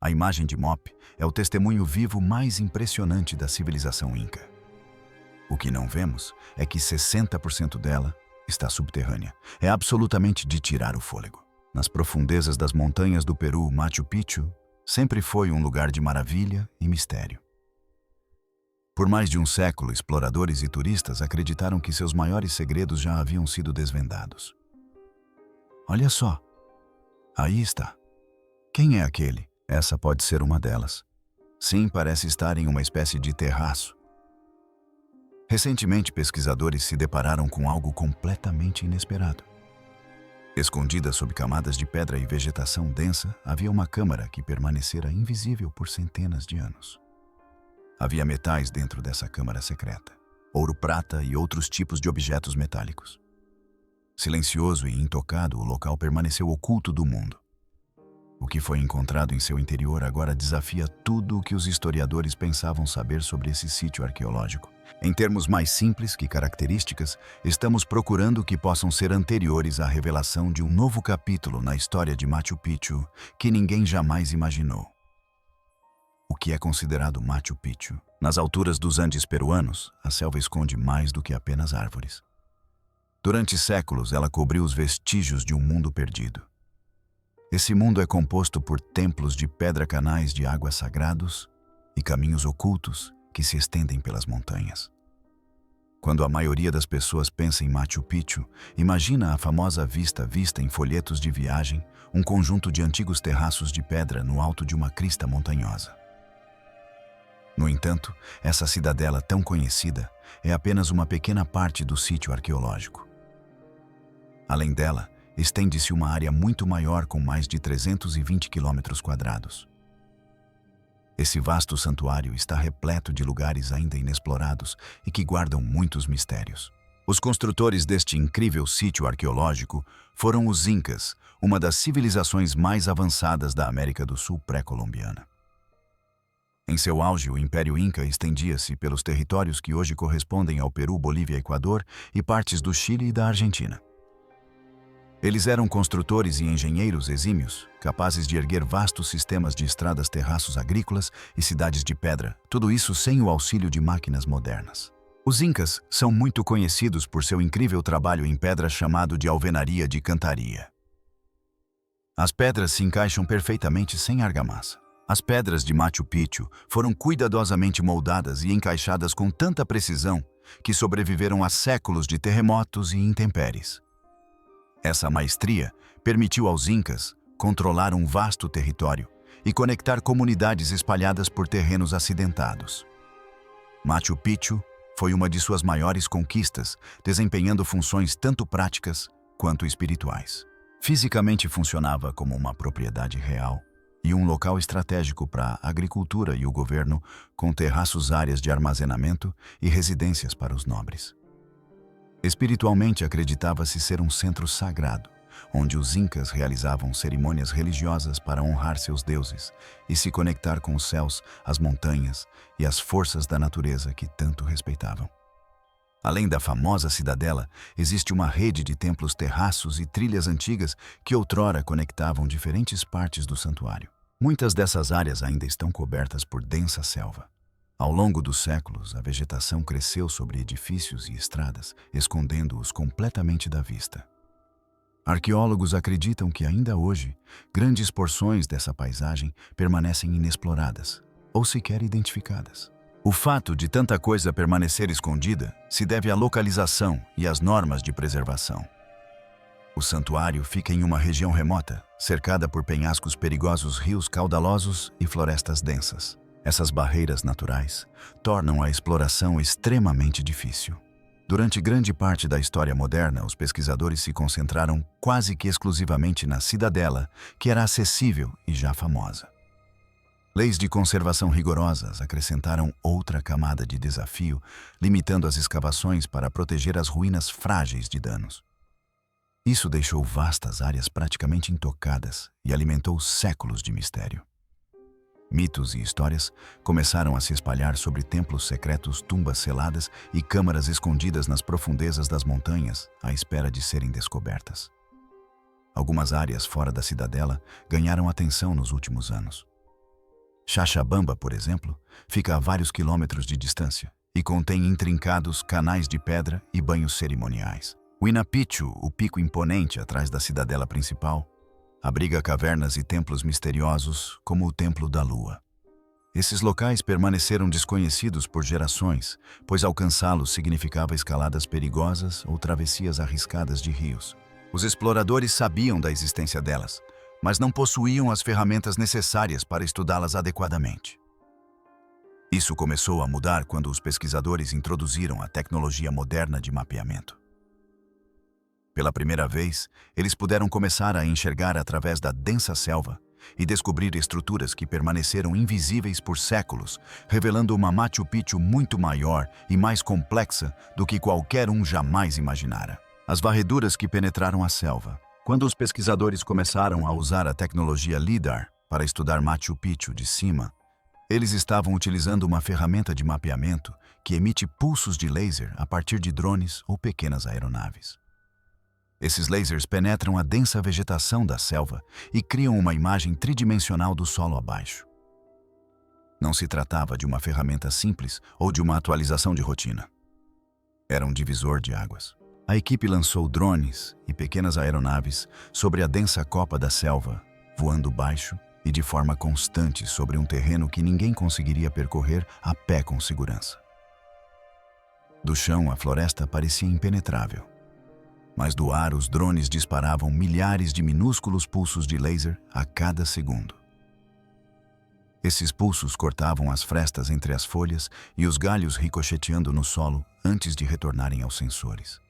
A imagem de Mop é o testemunho vivo mais impressionante da civilização Inca. O que não vemos é que 60% dela está subterrânea. É absolutamente de tirar o fôlego. Nas profundezas das montanhas do Peru, Machu Picchu sempre foi um lugar de maravilha e mistério. Por mais de um século, exploradores e turistas acreditaram que seus maiores segredos já haviam sido desvendados. Olha só, aí está. Quem é aquele? Essa pode ser uma delas. Sim, parece estar em uma espécie de terraço. Recentemente, pesquisadores se depararam com algo completamente inesperado. Escondida sob camadas de pedra e vegetação densa, havia uma câmara que permanecera invisível por centenas de anos. Havia metais dentro dessa câmara secreta, ouro, prata e outros tipos de objetos metálicos. Silencioso e intocado, o local permaneceu oculto do mundo. O que foi encontrado em seu interior agora desafia tudo o que os historiadores pensavam saber sobre esse sítio arqueológico. Em termos mais simples que características, estamos procurando que possam ser anteriores à revelação de um novo capítulo na história de Machu Picchu que ninguém jamais imaginou. O que é considerado Machu Picchu? Nas alturas dos Andes peruanos, a selva esconde mais do que apenas árvores. Durante séculos, ela cobriu os vestígios de um mundo perdido. Esse mundo é composto por templos de pedra, canais de água sagrados e caminhos ocultos que se estendem pelas montanhas. Quando a maioria das pessoas pensa em Machu Picchu, imagina a famosa vista em folhetos de viagem, um conjunto de antigos terraços de pedra no alto de uma crista montanhosa. No entanto, essa cidadela tão conhecida é apenas uma pequena parte do sítio arqueológico. Além dela, estende-se uma área muito maior com mais de 320 km². Esse vasto santuário está repleto de lugares ainda inexplorados e que guardam muitos mistérios. Os construtores deste incrível sítio arqueológico foram os Incas, uma das civilizações mais avançadas da América do Sul pré-colombiana. Em seu auge, o Império Inca estendia-se pelos territórios que hoje correspondem ao Peru, Bolívia, Equador e partes do Chile e da Argentina. Eles eram construtores e engenheiros exímios, capazes de erguer vastos sistemas de estradas, terraços agrícolas e cidades de pedra, tudo isso sem o auxílio de máquinas modernas. Os Incas são muito conhecidos por seu incrível trabalho em pedra chamado de alvenaria de cantaria. As pedras se encaixam perfeitamente sem argamassa. As pedras de Machu Picchu foram cuidadosamente moldadas e encaixadas com tanta precisão que sobreviveram a séculos de terremotos e intempéries. Essa maestria permitiu aos Incas controlar um vasto território e conectar comunidades espalhadas por terrenos acidentados. Machu Picchu foi uma de suas maiores conquistas, desempenhando funções tanto práticas quanto espirituais. Fisicamente funcionava como uma propriedade real e um local estratégico para a agricultura e o governo, com terraços, áreas de armazenamento e residências para os nobres. Espiritualmente, acreditava-se ser um centro sagrado, onde os Incas realizavam cerimônias religiosas para honrar seus deuses e se conectar com os céus, as montanhas e as forças da natureza que tanto respeitavam. Além da famosa cidadela, existe uma rede de templos, terraços e trilhas antigas que outrora conectavam diferentes partes do santuário. Muitas dessas áreas ainda estão cobertas por densa selva. Ao longo dos séculos, a vegetação cresceu sobre edifícios e estradas, escondendo-os completamente da vista. Arqueólogos acreditam que ainda hoje, grandes porções dessa paisagem permanecem inexploradas ou sequer identificadas. O fato de tanta coisa permanecer escondida se deve à localização e às normas de preservação. O santuário fica em uma região remota, cercada por penhascos perigosos, rios caudalosos e florestas densas. Essas barreiras naturais tornam a exploração extremamente difícil. Durante grande parte da história moderna, os pesquisadores se concentraram quase que exclusivamente na cidadela, que era acessível e já famosa. Leis de conservação rigorosas acrescentaram outra camada de desafio, limitando as escavações para proteger as ruínas frágeis de danos. Isso deixou vastas áreas praticamente intocadas e alimentou séculos de mistério. Mitos e histórias começaram a se espalhar sobre templos secretos, tumbas seladas e câmaras escondidas nas profundezas das montanhas, à espera de serem descobertas. Algumas áreas fora da cidadela ganharam atenção nos últimos anos. Xaxabamba, por exemplo, fica a vários quilômetros de distância e contém intrincados canais de pedra e banhos cerimoniais. Huayna Picchu, o pico imponente atrás da cidadela principal, abriga cavernas e templos misteriosos como o Templo da Lua. Esses locais permaneceram desconhecidos por gerações, pois alcançá-los significava escaladas perigosas ou travessias arriscadas de rios. Os exploradores sabiam da existência delas, mas não possuíam as ferramentas necessárias para estudá-las adequadamente. Isso começou a mudar quando os pesquisadores introduziram a tecnologia moderna de mapeamento. Pela primeira vez, eles puderam começar a enxergar através da densa selva e descobrir estruturas que permaneceram invisíveis por séculos, revelando uma Machu Picchu muito maior e mais complexa do que qualquer um jamais imaginara. As varreduras que penetraram a selva. Quando os pesquisadores começaram a usar a tecnologia LIDAR para estudar Machu Picchu de cima, eles estavam utilizando uma ferramenta de mapeamento que emite pulsos de laser a partir de drones ou pequenas aeronaves. Esses lasers penetram a densa vegetação da selva e criam uma imagem tridimensional do solo abaixo. Não se tratava de uma ferramenta simples ou de uma atualização de rotina. Era um divisor de águas. A equipe lançou drones e pequenas aeronaves sobre a densa copa da selva, voando baixo e de forma constante sobre um terreno que ninguém conseguiria percorrer a pé com segurança. Do chão, a floresta parecia impenetrável. Mas do ar, os drones disparavam milhares de minúsculos pulsos de laser a cada segundo. Esses pulsos cortavam as frestas entre as folhas e os galhos ricocheteando no solo antes de retornarem aos sensores.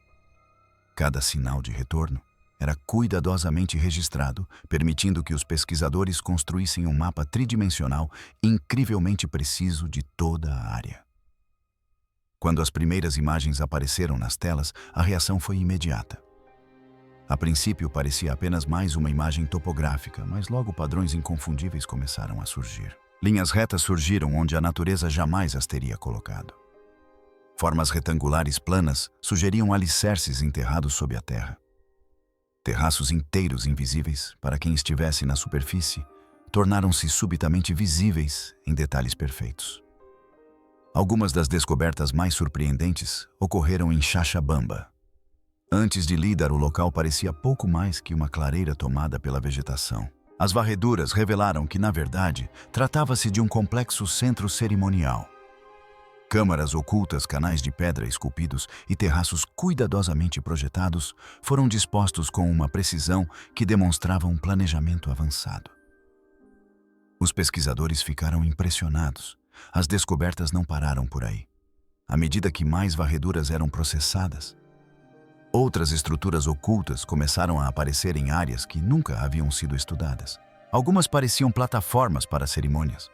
Cada sinal de retorno era cuidadosamente registrado, permitindo que os pesquisadores construíssem um mapa tridimensional incrivelmente preciso de toda a área. Quando as primeiras imagens apareceram nas telas, a reação foi imediata. A princípio parecia apenas mais uma imagem topográfica, mas logo padrões inconfundíveis começaram a surgir. Linhas retas surgiram onde a natureza jamais as teria colocado. Formas retangulares planas sugeriam alicerces enterrados sob a terra. Terraços inteiros invisíveis para quem estivesse na superfície tornaram-se subitamente visíveis em detalhes perfeitos. Algumas das descobertas mais surpreendentes ocorreram em Xaxabamba. Antes de LIDAR, o local parecia pouco mais que uma clareira tomada pela vegetação. As varreduras revelaram que, na verdade, tratava-se de um complexo centro cerimonial. Câmaras ocultas, canais de pedra esculpidos e terraços cuidadosamente projetados foram dispostos com uma precisão que demonstrava um planejamento avançado. Os pesquisadores ficaram impressionados. As descobertas não pararam por aí. À medida que mais varreduras eram processadas, outras estruturas ocultas começaram a aparecer em áreas que nunca haviam sido estudadas. Algumas pareciam plataformas para cerimônias.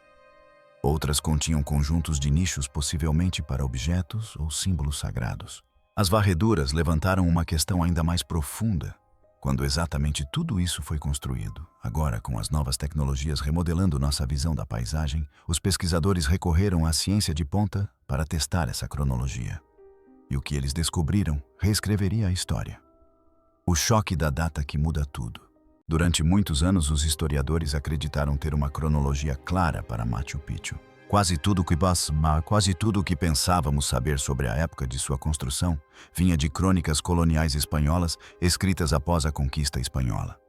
Outras continham conjuntos de nichos possivelmente para objetos ou símbolos sagrados. As varreduras levantaram uma questão ainda mais profunda. Quando exatamente tudo isso foi construído, agora com as novas tecnologias remodelando nossa visão da paisagem, os pesquisadores recorreram à ciência de ponta para testar essa cronologia. E o que eles descobriram reescreveria a história. O choque da data que muda tudo. Durante muitos anos, os historiadores acreditaram ter uma cronologia clara para Machu Picchu. Quase tudo o que pensávamos saber sobre a época de sua construção vinha de crônicas coloniais espanholas escritas após a conquista espanhola.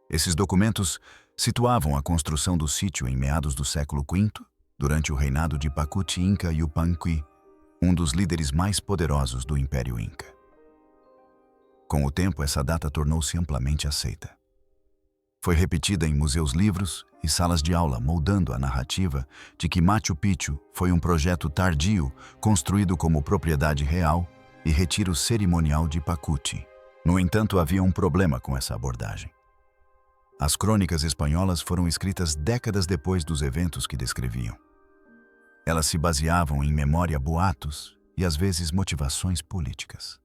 Esses documentos situavam a construção do sítio em meados do século V, durante o reinado de Pacuti Inca Yupanqui, um dos líderes mais poderosos do Império Inca. Com o tempo, essa data tornou-se amplamente aceita. Foi repetida em museus, livros e salas de aula, moldando a narrativa de que Machu Picchu foi um projeto tardio construído como propriedade real e retiro cerimonial de Pacuti. No entanto, havia um problema com essa abordagem. As crônicas espanholas foram escritas décadas depois dos eventos que descreviam. Elas se baseavam em memória, boatos e, às vezes, motivações políticas.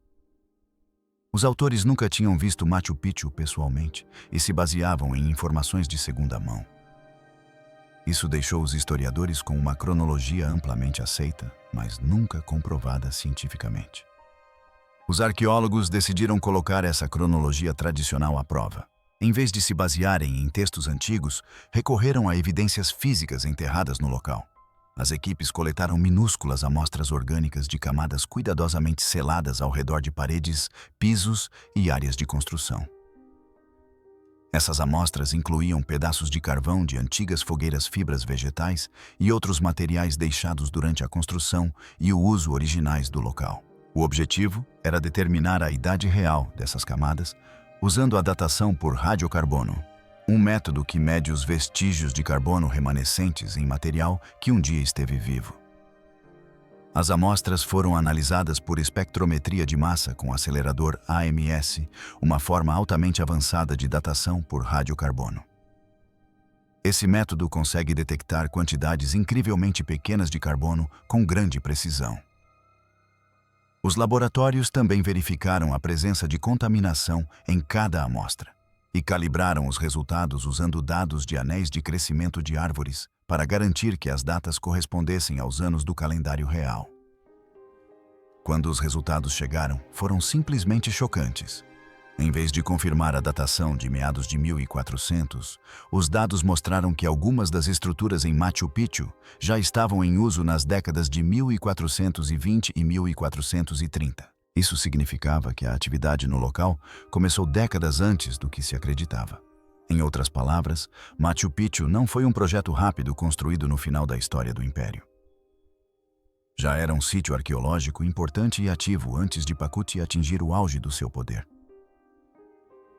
Os autores nunca tinham visto Machu Picchu pessoalmente e se baseavam em informações de segunda mão. Isso deixou os historiadores com uma cronologia amplamente aceita, mas nunca comprovada cientificamente. Os arqueólogos decidiram colocar essa cronologia tradicional à prova. Em vez de se basearem em textos antigos, recorreram a evidências físicas enterradas no local. As equipes coletaram minúsculas amostras orgânicas de camadas cuidadosamente seladas ao redor de paredes, pisos e áreas de construção. Essas amostras incluíam pedaços de carvão de antigas fogueiras, fibras vegetais e outros materiais deixados durante a construção e o uso originais do local. O objetivo era determinar a idade real dessas camadas usando a datação por radiocarbono, um método que mede os vestígios de carbono remanescentes em material que um dia esteve vivo. As amostras foram analisadas por espectrometria de massa com acelerador AMS, uma forma altamente avançada de datação por radiocarbono. Esse método consegue detectar quantidades incrivelmente pequenas de carbono com grande precisão. Os laboratórios também verificaram a presença de contaminação em cada amostra e calibraram os resultados usando dados de anéis de crescimento de árvores para garantir que as datas correspondessem aos anos do calendário real. Quando os resultados chegaram, foram simplesmente chocantes. Em vez de confirmar a datação de meados de 1400, os dados mostraram que algumas das estruturas em Machu Picchu já estavam em uso nas décadas de 1420 e 1430. Isso significava que a atividade no local começou décadas antes do que se acreditava. Em outras palavras, Machu Picchu não foi um projeto rápido construído no final da história do Império. Já era um sítio arqueológico importante e ativo antes de Pacuti atingir o auge do seu poder.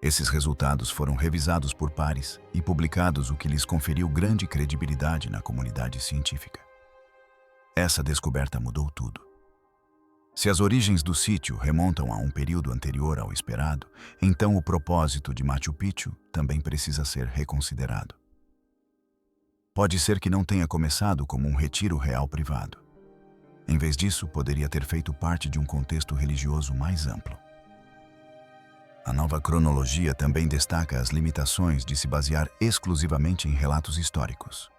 Esses resultados foram revisados por pares e publicados, o que lhes conferiu grande credibilidade na comunidade científica. Essa descoberta mudou tudo. Se as origens do sítio remontam a um período anterior ao esperado, então o propósito de Machu Picchu também precisa ser reconsiderado. Pode ser que não tenha começado como um retiro real privado. Em vez disso, poderia ter feito parte de um contexto religioso mais amplo. A nova cronologia também destaca as limitações de se basear exclusivamente em relatos históricos.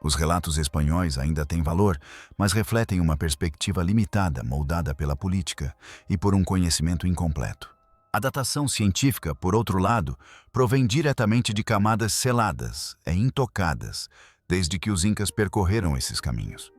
Os relatos espanhóis ainda têm valor, mas refletem uma perspectiva limitada, moldada pela política e por um conhecimento incompleto. A datação científica, por outro lado, provém diretamente de camadas seladas, intocadas, desde que os incas percorreram esses caminhos.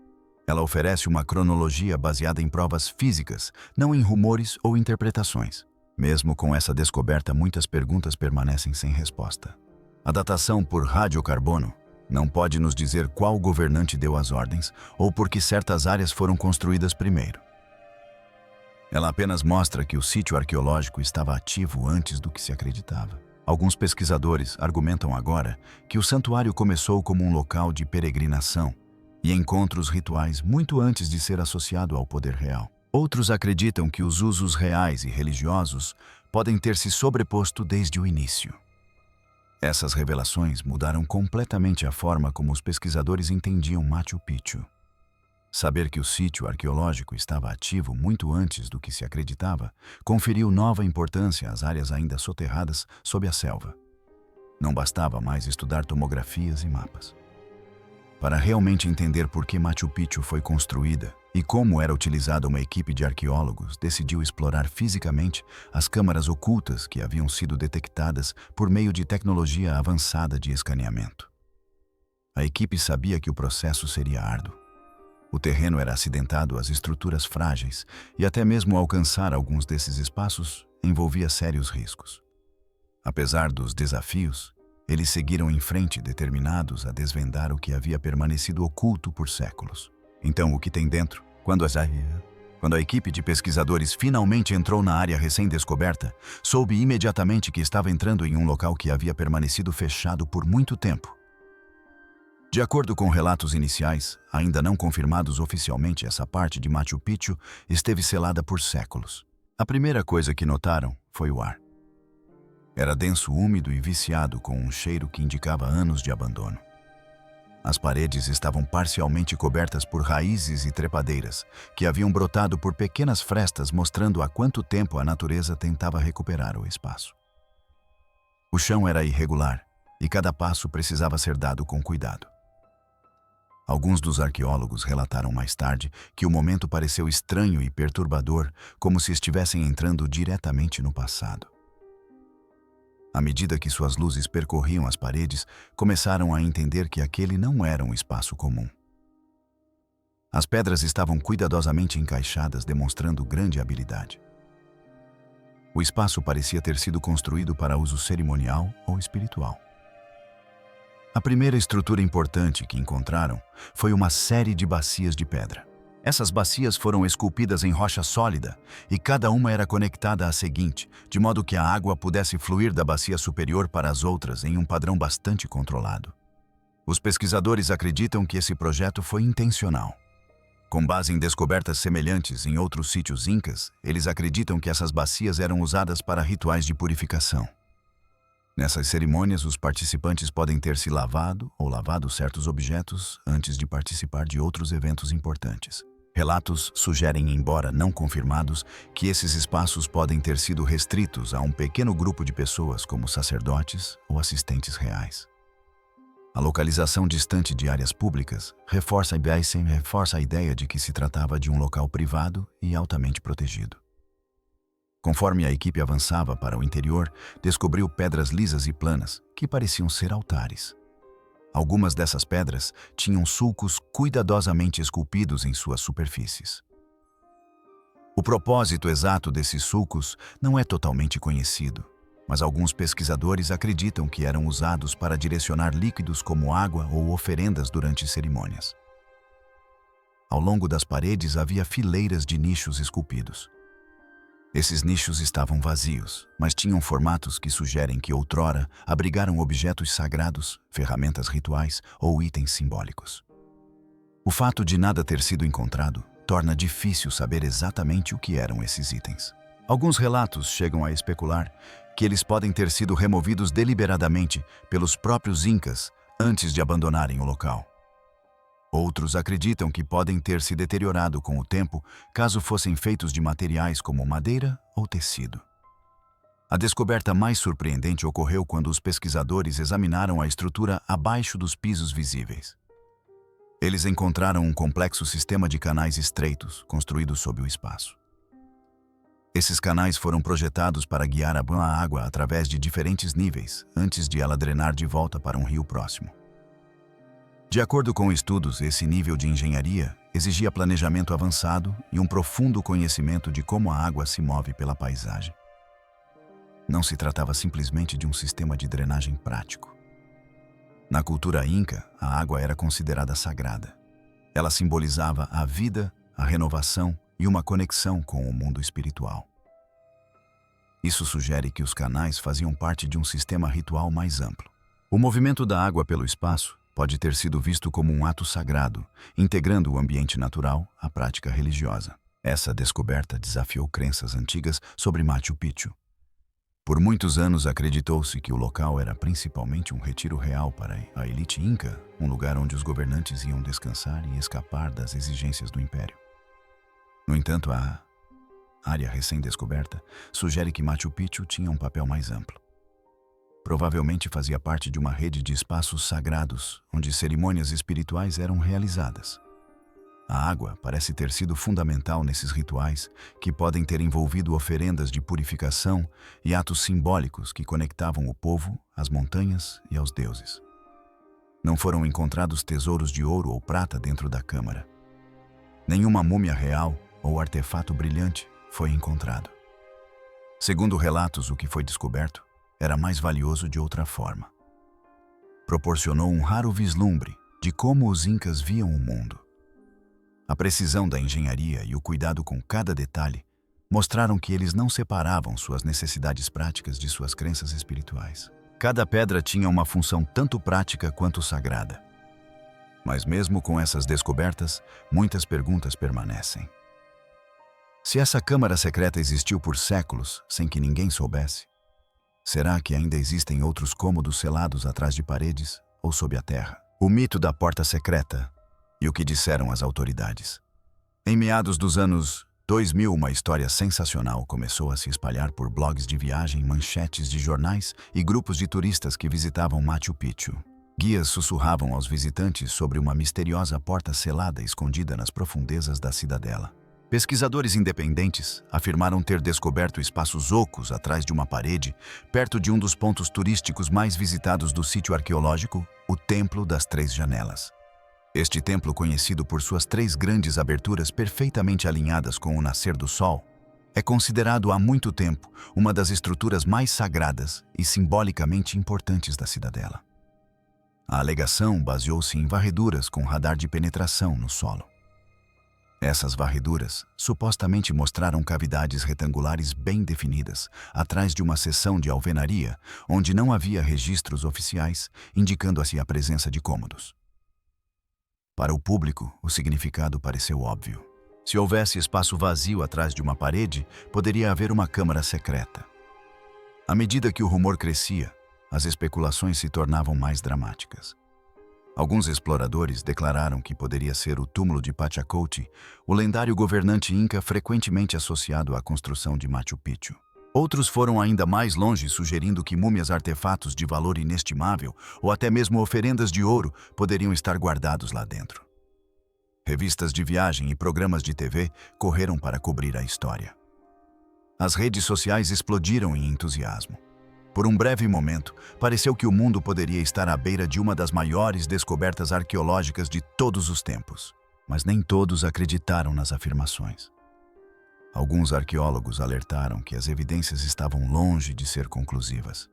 Ela oferece uma cronologia baseada em provas físicas, não em rumores ou interpretações. Mesmo com essa descoberta, muitas perguntas permanecem sem resposta. A datação por radiocarbono não pode nos dizer qual governante deu as ordens ou por que certas áreas foram construídas primeiro. Ela apenas mostra que o sítio arqueológico estava ativo antes do que se acreditava. Alguns pesquisadores argumentam agora que o santuário começou como um local de peregrinação e encontros rituais muito antes de ser associado ao poder real. Outros acreditam que os usos reais e religiosos podem ter se sobreposto desde o início. Essas revelações mudaram completamente a forma como os pesquisadores entendiam Machu Picchu. Saber que o sítio arqueológico estava ativo muito antes do que se acreditava conferiu nova importância às áreas ainda soterradas sob a selva. Não bastava mais estudar tomografias e mapas. Para realmente entender por que Machu Picchu foi construída e como era utilizada, uma equipe de arqueólogos decidiu explorar fisicamente as câmaras ocultas que haviam sido detectadas por meio de tecnologia avançada de escaneamento. A equipe sabia que o processo seria árduo. O terreno era acidentado, as estruturas frágeis, e até mesmo alcançar alguns desses espaços envolvia sérios riscos. Apesar dos desafios, eles seguiram em frente, determinados a desvendar o que havia permanecido oculto por séculos. Então, o que tem dentro? Quando a equipe de pesquisadores finalmente entrou na área recém-descoberta, soube imediatamente que estava entrando em um local que havia permanecido fechado por muito tempo. De acordo com relatos iniciais, ainda não confirmados oficialmente, essa parte de Machu Picchu esteve selada por séculos. A primeira coisa que notaram foi o ar. Era denso, úmido e viciado, com um cheiro que indicava anos de abandono. As paredes estavam parcialmente cobertas por raízes e trepadeiras, que haviam brotado por pequenas frestas, mostrando há quanto tempo a natureza tentava recuperar o espaço. O chão era irregular, e cada passo precisava ser dado com cuidado. Alguns dos arqueólogos relataram mais tarde que o momento pareceu estranho e perturbador, como se estivessem entrando diretamente no passado. À medida que suas luzes percorriam as paredes, começaram a entender que aquele não era um espaço comum. As pedras estavam cuidadosamente encaixadas, demonstrando grande habilidade. O espaço parecia ter sido construído para uso cerimonial ou espiritual. A primeira estrutura importante que encontraram foi uma série de bacias de pedra. Essas bacias foram esculpidas em rocha sólida e cada uma era conectada à seguinte, de modo que a água pudesse fluir da bacia superior para as outras em um padrão bastante controlado. Os pesquisadores acreditam que esse projeto foi intencional. Com base em descobertas semelhantes em outros sítios incas, eles acreditam que essas bacias eram usadas para rituais de purificação. Nessas cerimônias, os participantes podem ter se lavado ou lavado certos objetos antes de participar de outros eventos importantes. Relatos sugerem, embora não confirmados, que esses espaços podem ter sido restritos a um pequeno grupo de pessoas, como sacerdotes ou assistentes reais. A localização distante de áreas públicas reforça a ideia de que se tratava de um local privado e altamente protegido. Conforme a equipe avançava para o interior, descobriu pedras lisas e planas, que pareciam ser altares. Algumas dessas pedras tinham sulcos cuidadosamente esculpidos em suas superfícies. O propósito exato desses sulcos não é totalmente conhecido, mas alguns pesquisadores acreditam que eram usados para direcionar líquidos como água ou oferendas durante cerimônias. Ao longo das paredes havia fileiras de nichos esculpidos. Esses nichos estavam vazios, mas tinham formatos que sugerem que outrora abrigaram objetos sagrados, ferramentas rituais ou itens simbólicos. O fato de nada ter sido encontrado torna difícil saber exatamente o que eram esses itens. Alguns relatos chegam a especular que eles podem ter sido removidos deliberadamente pelos próprios incas antes de abandonarem o local. Outros acreditam que podem ter se deteriorado com o tempo caso fossem feitos de materiais como madeira ou tecido. A descoberta mais surpreendente ocorreu quando os pesquisadores examinaram a estrutura abaixo dos pisos visíveis. Eles encontraram um complexo sistema de canais estreitos construídos sob o espaço. Esses canais foram projetados para guiar a água através de diferentes níveis antes de ela drenar de volta para um rio próximo. De acordo com estudos, esse nível de engenharia exigia planejamento avançado e um profundo conhecimento de como a água se move pela paisagem. Não se tratava simplesmente de um sistema de drenagem prático. Na cultura inca, a água era considerada sagrada. Ela simbolizava a vida, a renovação e uma conexão com o mundo espiritual. Isso sugere que os canais faziam parte de um sistema ritual mais amplo. O movimento da água pelo espaço pode ter sido visto como um ato sagrado, integrando o ambiente natural à prática religiosa. Essa descoberta desafiou crenças antigas sobre Machu Picchu. Por muitos anos acreditou-se que o local era principalmente um retiro real para a elite inca, um lugar onde os governantes iam descansar e escapar das exigências do império. No entanto, a área recém-descoberta sugere que Machu Picchu tinha um papel mais amplo. Provavelmente fazia parte de uma rede de espaços sagrados, onde cerimônias espirituais eram realizadas. A água parece ter sido fundamental nesses rituais, que podem ter envolvido oferendas de purificação e atos simbólicos que conectavam o povo às montanhas e aos deuses. Não foram encontrados tesouros de ouro ou prata dentro da câmara. Nenhuma múmia real ou artefato brilhante foi encontrado. Segundo relatos, o que foi descoberto era mais valioso de outra forma. Proporcionou um raro vislumbre de como os incas viam o mundo. A precisão da engenharia e o cuidado com cada detalhe mostraram que eles não separavam suas necessidades práticas de suas crenças espirituais. Cada pedra tinha uma função tanto prática quanto sagrada. Mas mesmo com essas descobertas, muitas perguntas permanecem. Se essa câmara secreta existiu por séculos sem que ninguém soubesse, será que ainda existem outros cômodos selados atrás de paredes ou sob a terra? O mito da porta secreta e o que disseram as autoridades. Em meados dos anos 2000, uma história sensacional começou a se espalhar por blogs de viagem, manchetes de jornais e grupos de turistas que visitavam Machu Picchu. Guias sussurravam aos visitantes sobre uma misteriosa porta selada escondida nas profundezas da cidadela. Pesquisadores independentes afirmaram ter descoberto espaços ocos atrás de uma parede, perto de um dos pontos turísticos mais visitados do sítio arqueológico, o Templo das Três Janelas. Este templo, conhecido por suas 3 grandes aberturas perfeitamente alinhadas com o nascer do sol, é considerado há muito tempo uma das estruturas mais sagradas e simbolicamente importantes da cidadela. A alegação baseou-se em varreduras com radar de penetração no solo. Essas varreduras supostamente mostraram cavidades retangulares bem definidas, atrás de uma seção de alvenaria, onde não havia registros oficiais, indicando-se a presença de cômodos. Para o público, o significado pareceu óbvio. Se houvesse espaço vazio atrás de uma parede, poderia haver uma câmara secreta. À medida que o rumor crescia, as especulações se tornavam mais dramáticas. Alguns exploradores declararam que poderia ser o túmulo de Pachacuti, o lendário governante inca frequentemente associado à construção de Machu Picchu. Outros foram ainda mais longe, sugerindo que múmias, artefatos de valor inestimável ou até mesmo oferendas de ouro poderiam estar guardados lá dentro. Revistas de viagem e programas de TV correram para cobrir a história. As redes sociais explodiram em entusiasmo. Por um breve momento, pareceu que o mundo poderia estar à beira de uma das maiores descobertas arqueológicas de todos os tempos. Mas nem todos acreditaram nas afirmações. Alguns arqueólogos alertaram que as evidências estavam longe de ser conclusivas.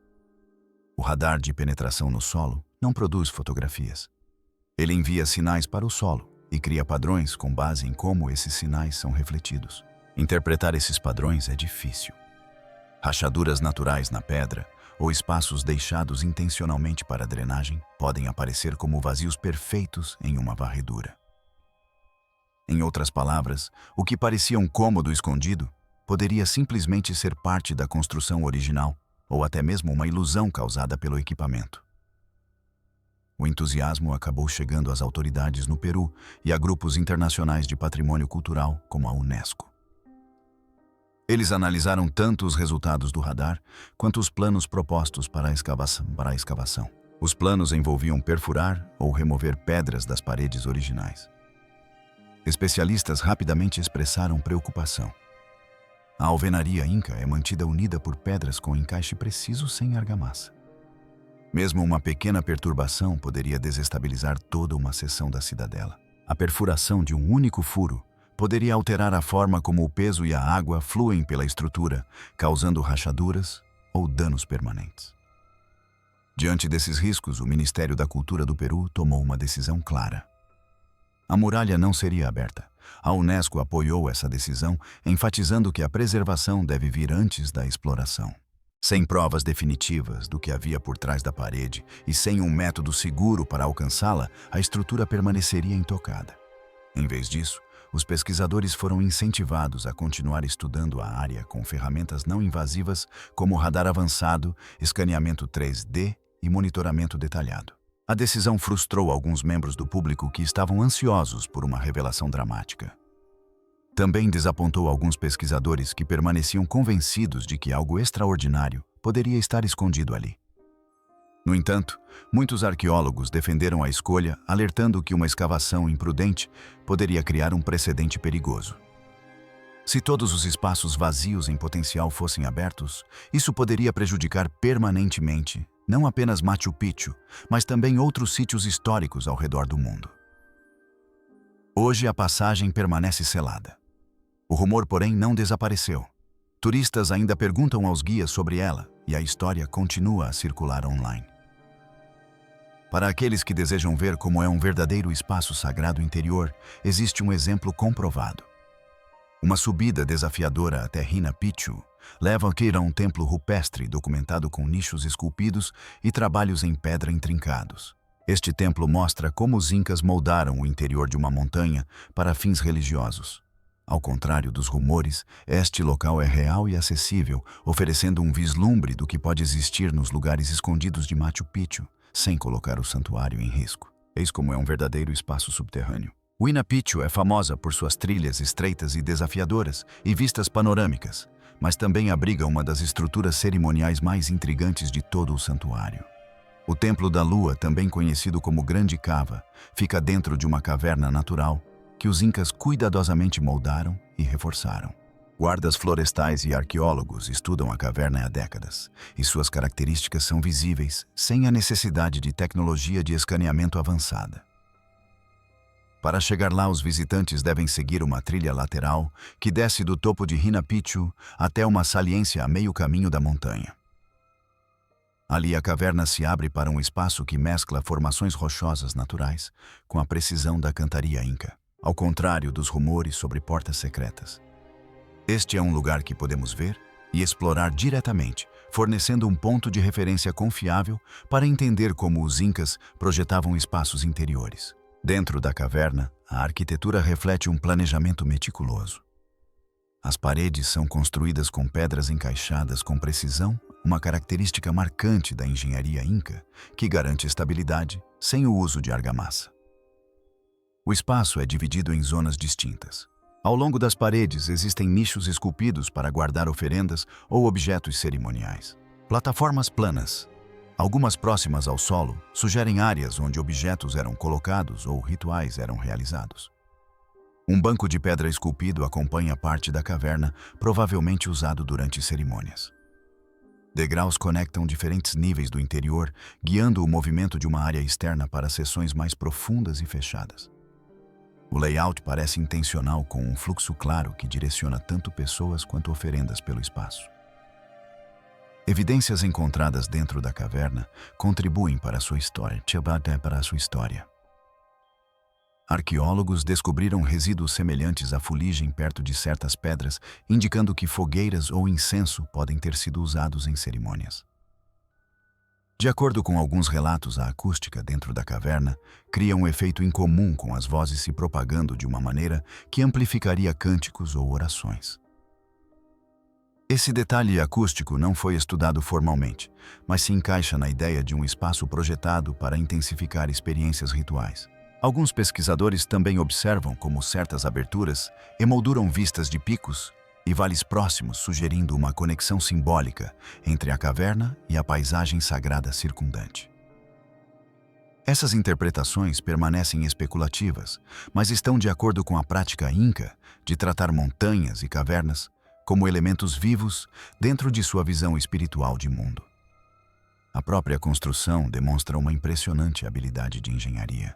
O radar de penetração no solo não produz fotografias. Ele envia sinais para o solo e cria padrões com base em como esses sinais são refletidos. Interpretar esses padrões é difícil. Rachaduras naturais na pedra ou espaços deixados intencionalmente para drenagem podem aparecer como vazios perfeitos em uma varredura. Em outras palavras, o que parecia um cômodo escondido poderia simplesmente ser parte da construção original ou até mesmo uma ilusão causada pelo equipamento. O entusiasmo acabou chegando às autoridades no Peru e a grupos internacionais de patrimônio cultural como a Unesco. Eles analisaram tanto os resultados do radar quanto os planos propostos para a escavação. Os planos envolviam perfurar ou remover pedras das paredes originais. Especialistas rapidamente expressaram preocupação. A alvenaria inca é mantida unida por pedras com encaixe preciso sem argamassa. Mesmo uma pequena perturbação poderia desestabilizar toda uma seção da cidadela. A perfuração de um único furo poderia alterar a forma como o peso e a água fluem pela estrutura, causando rachaduras ou danos permanentes. Diante desses riscos, o Ministério da Cultura do Peru tomou uma decisão clara. A muralha não seria aberta. A Unesco apoiou essa decisão, enfatizando que a preservação deve vir antes da exploração. Sem provas definitivas do que havia por trás da parede e sem um método seguro para alcançá-la, a estrutura permaneceria intocada. Em vez disso, os pesquisadores foram incentivados a continuar estudando a área com ferramentas não invasivas como radar avançado, escaneamento 3D e monitoramento detalhado. A decisão frustrou alguns membros do público que estavam ansiosos por uma revelação dramática. Também desapontou alguns pesquisadores que permaneciam convencidos de que algo extraordinário poderia estar escondido ali. No entanto, muitos arqueólogos defenderam a escolha, alertando que uma escavação imprudente poderia criar um precedente perigoso. Se todos os espaços vazios em potencial fossem abertos, isso poderia prejudicar permanentemente não apenas Machu Picchu, mas também outros sítios históricos ao redor do mundo. Hoje a passagem permanece selada. O rumor, porém, não desapareceu. Turistas ainda perguntam aos guias sobre ela e a história continua a circular online. Para aqueles que desejam ver como é um verdadeiro espaço sagrado interior, existe um exemplo comprovado. Uma subida desafiadora até Huayna Picchu leva a um templo rupestre documentado com nichos esculpidos e trabalhos em pedra intrincados. Este templo mostra como os incas moldaram o interior de uma montanha para fins religiosos. Ao contrário dos rumores, este local é real e acessível, oferecendo um vislumbre do que pode existir nos lugares escondidos de Machu Picchu, sem colocar o santuário em risco. Eis como é um verdadeiro espaço subterrâneo. Huayna Picchu é famosa por suas trilhas estreitas e desafiadoras e vistas panorâmicas, mas também abriga uma das estruturas cerimoniais mais intrigantes de todo o santuário. O Templo da Lua, também conhecido como Grande Cava, fica dentro de uma caverna natural que os incas cuidadosamente moldaram e reforçaram. Guardas florestais e arqueólogos estudam a caverna há décadas, e suas características são visíveis sem a necessidade de tecnologia de escaneamento avançada. Para chegar lá, os visitantes devem seguir uma trilha lateral que desce do topo de Hina Picchu até uma saliência a meio caminho da montanha. Ali a caverna se abre para um espaço que mescla formações rochosas naturais com a precisão da cantaria inca, ao contrário dos rumores sobre portas secretas. Este é um lugar que podemos ver e explorar diretamente, fornecendo um ponto de referência confiável para entender como os incas projetavam espaços interiores. Dentro da caverna, a arquitetura reflete um planejamento meticuloso. As paredes são construídas com pedras encaixadas com precisão, uma característica marcante da engenharia inca, que garante estabilidade sem o uso de argamassa. O espaço é dividido em zonas distintas. Ao longo das paredes existem nichos esculpidos para guardar oferendas ou objetos cerimoniais. Plataformas planas, algumas próximas ao solo, sugerem áreas onde objetos eram colocados ou rituais eram realizados. Um banco de pedra esculpido acompanha parte da caverna, provavelmente usado durante cerimônias. Degraus conectam diferentes níveis do interior, guiando o movimento de uma área externa para seções mais profundas e fechadas. O layout parece intencional, com um fluxo claro que direciona tanto pessoas quanto oferendas pelo espaço. Evidências encontradas dentro da caverna contribuem para a sua história. Arqueólogos descobriram resíduos semelhantes à fuligem perto de certas pedras, indicando que fogueiras ou incenso podem ter sido usados em cerimônias. De acordo com alguns relatos, a acústica dentro da caverna cria um efeito incomum, com as vozes se propagando de uma maneira que amplificaria cânticos ou orações. Esse detalhe acústico não foi estudado formalmente, mas se encaixa na ideia de um espaço projetado para intensificar experiências rituais. Alguns pesquisadores também observam como certas aberturas emolduram vistas de picos e vales próximos, sugerindo uma conexão simbólica entre a caverna e a paisagem sagrada circundante. Essas interpretações permanecem especulativas, mas estão de acordo com a prática inca de tratar montanhas e cavernas como elementos vivos dentro de sua visão espiritual de mundo. A própria construção demonstra uma impressionante habilidade de engenharia.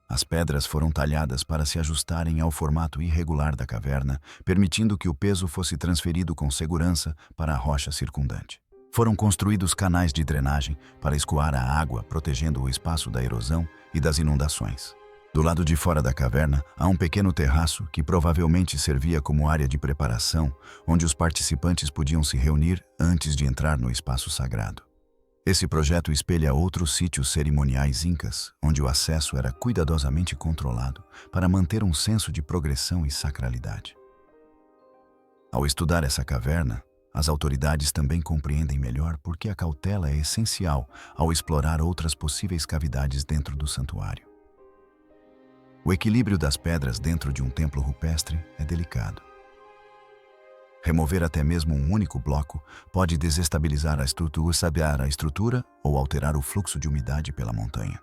As pedras foram talhadas para se ajustarem ao formato irregular da caverna, permitindo que o peso fosse transferido com segurança para a rocha circundante. Foram construídos canais de drenagem para escoar a água, protegendo o espaço da erosão e das inundações. Do lado de fora da caverna, há um pequeno terraço que provavelmente servia como área de preparação, onde os participantes podiam se reunir antes de entrar no espaço sagrado. Esse projeto espelha outros sítios cerimoniais incas, onde o acesso era cuidadosamente controlado para manter um senso de progressão e sacralidade. Ao estudar essa caverna, as autoridades também compreendem melhor por que a cautela é essencial ao explorar outras possíveis cavidades dentro do santuário. O equilíbrio das pedras dentro de um templo rupestre é delicado. Remover até mesmo um único bloco pode desestabilizar a estrutura ou alterar o fluxo de umidade pela montanha.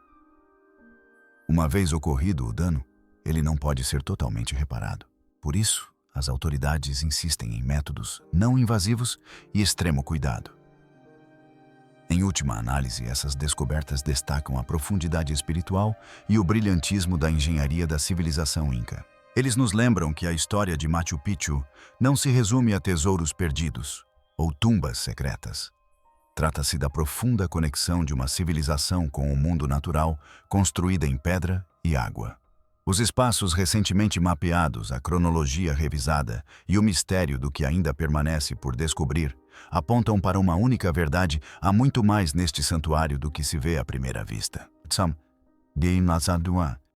Uma vez ocorrido o dano, ele não pode ser totalmente reparado. Por isso, as autoridades insistem em métodos não invasivos e extremo cuidado. Em última análise, essas descobertas destacam a profundidade espiritual e o brilhantismo da engenharia da civilização inca. Eles nos lembram que a história de Machu Picchu não se resume a tesouros perdidos ou tumbas secretas. Trata-se da profunda conexão de uma civilização com o mundo natural, construída em pedra e água. Os espaços recentemente mapeados, a cronologia revisada e o mistério do que ainda permanece por descobrir apontam para uma única verdade: há muito mais neste santuário do que se vê à primeira vista.